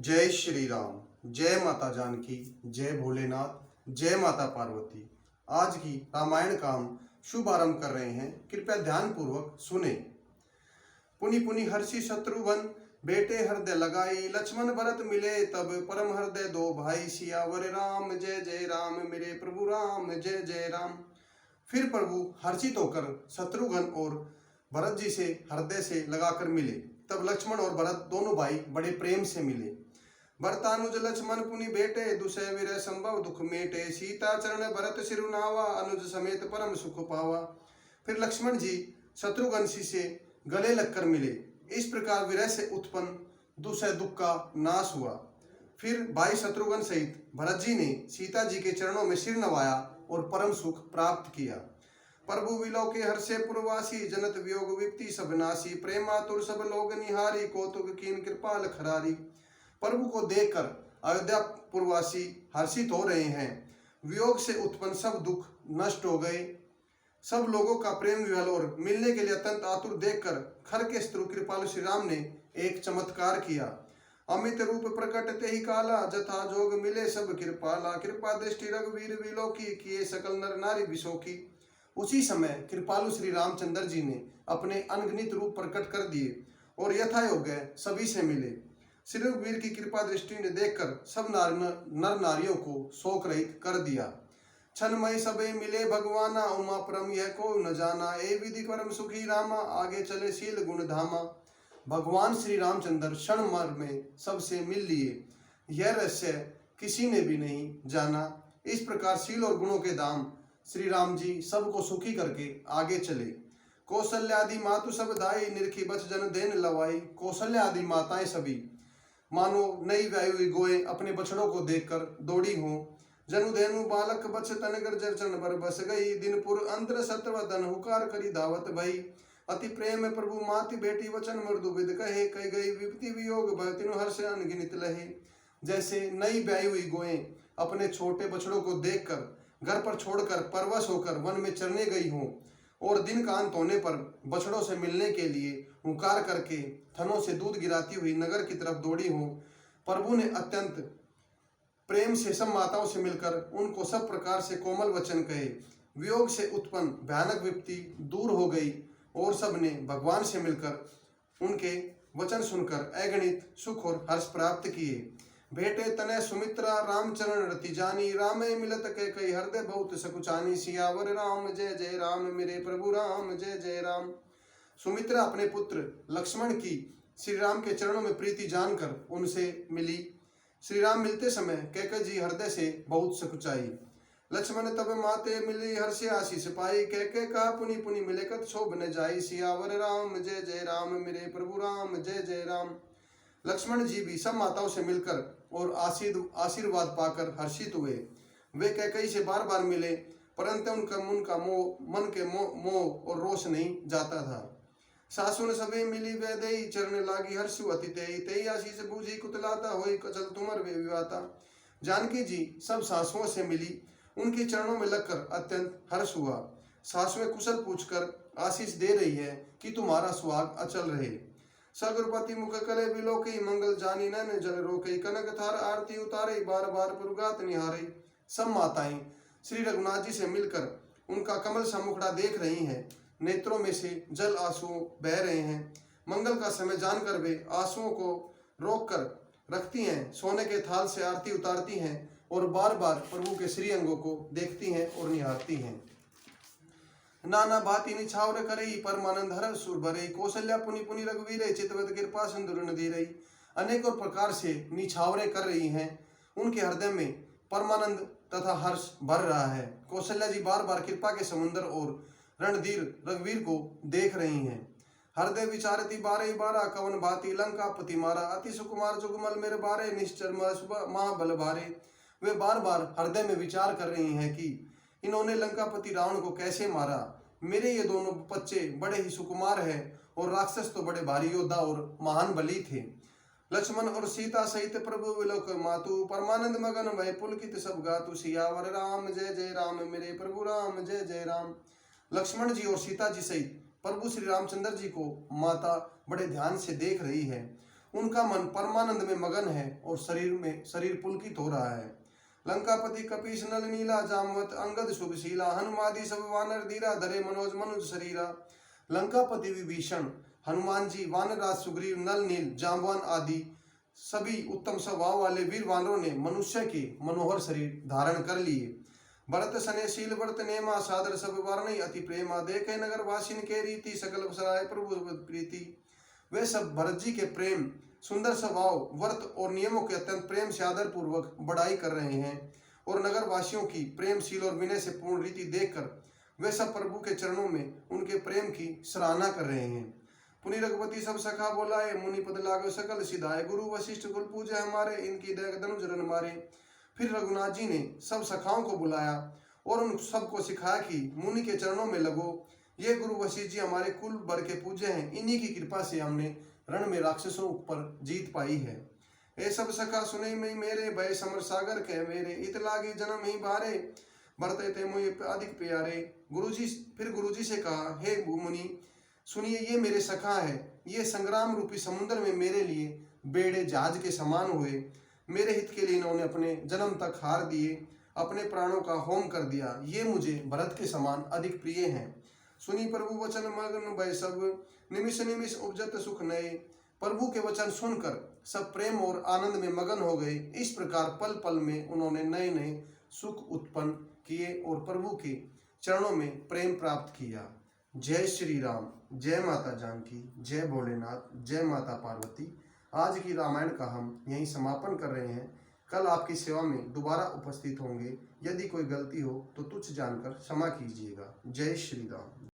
जय श्री राम। जय माता जानकी। जय भोलेनाथ। जय माता पार्वती। आज की रामायण का हम शुभ आरंभ कर रहे हैं, कृपया ध्यान पूर्वक सुने। पुनि पुनि हर्षि शत्रुघ्न बेटे हृदय लगाई, लक्ष्मण भरत मिले तब परम हृदय दो भाई, सियावर राम जय जय राम मेरे प्रभु राम जय जय राम। फिर प्रभु हर्षित होकर शत्रुघ्न और भरत जी से हृदय से लगाकर मिले। तब लक्ष्मण और भरत दोनों भाई बड़े प्रेम से मिले। भरतानुज लक्ष्मण पुनि बेटे, दुसह विरह संभव दुख मेटे, सीता चरण भरत सिरुनावा, अनुज समेत परम सुख पावा। फिर लक्ष्मण जी शत्रुघ्न जी से गले लगकर मिले। इस प्रकार विरह से उत्पन्न दुसह दुख का नाश हुआ। फिर भाई शत्रुघ्न सहित भरत जी ने सीता जी के चरणों में सिर नवाया और परम सुख प्राप्त किया। प्रभु विलोके हर्षे पुरवासी, जनत वियोग विपति सब नासी, प्रेमातुर सब लोग निहारी, कौतुक कीन कृपाल खरारी। प्रभु को देखकर अयोध्या पुरवासी हर्षित हो रहे हैं। वियोग से उत्पन्न सब दुख नष्ट हो गए। सब लोगों का प्रेम विह्वल और मिलने के लिए अत्यंत आतुर देखकर खर के स्तु कृपालु श्री राम ने एक चमत्कार किया। अमित रूप प्रकट ते ही काला, जथा जोग मिले सब कृपाला, कृपा दृष्टि रघुवीर विलोकी, किए सकल नर नारी विशोकी। उसी समय कृपालु श्री रामचंद्र जी ने अपने अनगिनत रूप प्रकट कर दिए और यथायोग्य सभी से मिले। श्री रघुवीर की कृपा दृष्टि ने देखकर सब नर नारियों को शोक रहित कर दिया। क्षणमय सबे मिले भगवाना, उमा परम यह को न जाना, ए विधि परम सुखी रामा, आगे चले शील गुण धामा। भगवान श्री रामचंद्र क्षण भर में सबसे मिल लिए, यह रहस्य किसी ने भी नहीं जाना। इस प्रकार शील और गुणों के धाम श्री राम जी सबको सुखी करके आगे चले। कौशल्यादि मातु सब दाई, निरखी बच जन देन लवाई। कौशल्या आदि माताएं सभी मानो नई व्यायु हुई गोए अपने बछड़ों को देखकर दौड़ी हों। जनु धेनु बालक बच तन गर्जर चरण पर बस गई, दिनपुर अंतर सतवदन हुकार करी धावत भई। अति प्रेम प्रभु माति बेटी वचन मृदु विद कहे, कही गई विपति वियोग भय तिनु हर्ष अनगिनित लहे। जैसे नई ब्याई हुई गोएं अपने छोटे बछड़ों को देखकर घर पर छोड़कर परवश होकर वन में चरने गई हों और दिन का अंत होने पर बछड़ों से मिलने के लिए हुंकार करके थनों से दूध गिराती हुई नगर की तरफ दौड़ी हों। प्रभु ने अत्यंत प्रेम से सब माताओं से मिलकर उनको सब प्रकार से कोमल वचन कहे। वियोग से उत्पन्न भयानक विपत्ति दूर हो गई और सब ने भगवान से मिलकर उनके वचन सुनकर अगणित सुख और हर्ष प्राप्त किए। भेटे तनय सुमित्रा रामचरण रति जानी, रामे मिलत के कई हृदय बहुत सकुचानी, सियावर राम जय जय राम मेरे प्रभु राम जय जय राम। सुमित्रा अपने पुत्र लक्ष्मण की श्री राम के चरणों में प्रीति जानकर उनसे मिली। श्री राम मिलते समय कैकेयी जी हृदय से बहुत सकुचाई। लक्ष्मण तब माते मिली हर्ष आशीष पाई, कैकेयी कहा पुनि पुनि मिले कत शोभ न जाई, सियावर राम जय जय राम मेरे प्रभु राम जय जय राम। लक्ष्मण जी भी सब माताओं से मिलकर और आशीर्वाद पाकर हर्षित हुए। वे कैकेयी से बार बार मिले, परंतु उनका मन के मोह और रोष नहीं जाता था। सासुन सभी मिली वे देई, चरण लागी हर्षु अति तेई, तेई आशीष बूझी कुतलाता होई, कचल तुमर वे विवाता। जानकी जी सब सासुओं से मिली, उनके चरणों में लगकर अत्यंत हर्ष हुआ। सासुएं कुशल पूछकर आशीष दे रही है कि तुम्हारा सुहाग अचल रहे। सगुरपति मुख कले विलोकई, मंगल जानी नैन जल रोकई, कनक थार आरती उतारे, बार बार पुरगात निहारे। सब माताएं श्री रघुनाथ जी से मिलकर उनका कमल सा मुखड़ा देख रही हैं, नेत्रों में से जल आंसू बह रहे हैं। मंगल का समय जानकर वे आंसुओं को रोक कर रखती हैं, सोने के थाल से आरती उतारती हैं और बार बार प्रभु के श्री अंगों को देखती हैं और निहारती हैं। नाना भांति निछावर करई, परमानंद हर सुर भरई, कौशल्या पुनि पुनि रघुवीरे, चितवत कृपा सिंधुर नदी रही। अनेकों प्रकार से निछावरे कर रही हैं, उनके हृदय में परमानंद तथा हर्ष भर रहा है। कौशल्या जी बार बार कृपा के समुद्र और रणधीर रघुवीर को देख रही हैं। हृदय विचारती बारह बारह, कवन भांति लंका पति मारा, अति सुकुमार जुगमल मेरे बारे, निश्चर महाबल भारे। वे बार बार हृदय में विचार कर रही हैं कि इन्होंने लंकापति रावण को कैसे मारा। मेरे ये दोनों बच्चे बड़े ही सुकुमार हैं और राक्षस तो बड़े भारी योद्धा और महान बली थे। लक्ष्मण और सीता सहित प्रभु विलोक मातु, परमानंद मगन भय पुलकित सब गातु, सियावर राम जय जय राम मेरे प्रभु राम जय जय राम। लक्ष्मण जी और सीता जी सहित प्रभु श्री रामचंद्र जी को माता बड़े ध्यान से देख रही है। उनका मन परमानंद में मगन है और शरीर पुलकित हो रहा है। लंकापति कपीस नल नीला जामवत अंगद शुभशीला हनुमादि सब वानर धीरा धरे मनोज मनुज शरीरा। लंकापति विभीषण, हनुमान जी, वानरराज सुग्रीव, नल नील, जाम्बवान आदि सभी उत्तम स्वभाव वाले वीर वानरों ने मनुष्य के मनोहर शरीर धारण कर लिए। भरत सने शील व्रत नेमा सादर सब वारणी अति प्रेमा देखे नगर वासिन के रीति सकल सराय प्रभु प्रीति। वे सब भरत जी के प्रेम, सुंदर स्वभाव, व्रत और नियमों के अत्यंत प्रेम से आदर पूर्वक बड़ाई कर रहे हैं और नगर वासियों की प्रेमशील और विनय से पूर्ण रीति देखकर वे सब प्रभु के चरणों में उनके प्रेम की सराहना कर रहे हैं। पुनि रघुपति सब सखा बोलाए मुनि पद लागो सकल सिधाए गुरु वशिष्ठ कुल पूजे हमारे इनकी दया धनुष रन मारे। फिर रघुनाथ जी ने सब सखाओं को बुलाया और उन सबको सिखाया कि मुनि के चरणों में लगो, ये गुरु वशिष्ठ जी हमारे कुल भर के पूज्य हैं, इन्हीं की कृपा से हमने रण में राक्षसों पर जीत पाई है। ए सब सखा सुने मई मेरे भय समर सागर कह मेरे इत लागी जन्म ही बारे बरते ते मुझे अधिक प्यारे। फिर गुरुजी से कहा, हे मुनि सुनिए, ये मेरे सखा है, ये संग्राम रूपी समुद्र में मेरे लिए बेड़े जहाज के समान हुए। मेरे हित के लिए इन्होंने अपने जन्म तक हार दिए, अपने प्राणों का होम कर दिया। ये मुझे भरत के समान अधिक प्रिय हैं। सुनी प्रभु वचन मग्न भय सब निमिष निमिष उपजत सुख नए। प्रभु के वचन सुनकर सब प्रेम और आनंद में मगन हो गए। इस प्रकार पल पल में उन्होंने नए नए सुख उत्पन्न किए और प्रभु के चरणों में प्रेम प्राप्त किया। जय श्री राम, जय माता जानकी, जय भोलेनाथ, जय माता पार्वती। आज की रामायण का हम यहीं समापन कर रहे हैं। कल आपकी सेवा में दोबारा उपस्थित होंगे। यदि कोई गलती हो तो तुच्छ जानकर क्षमा कीजिएगा। जय श्री राम।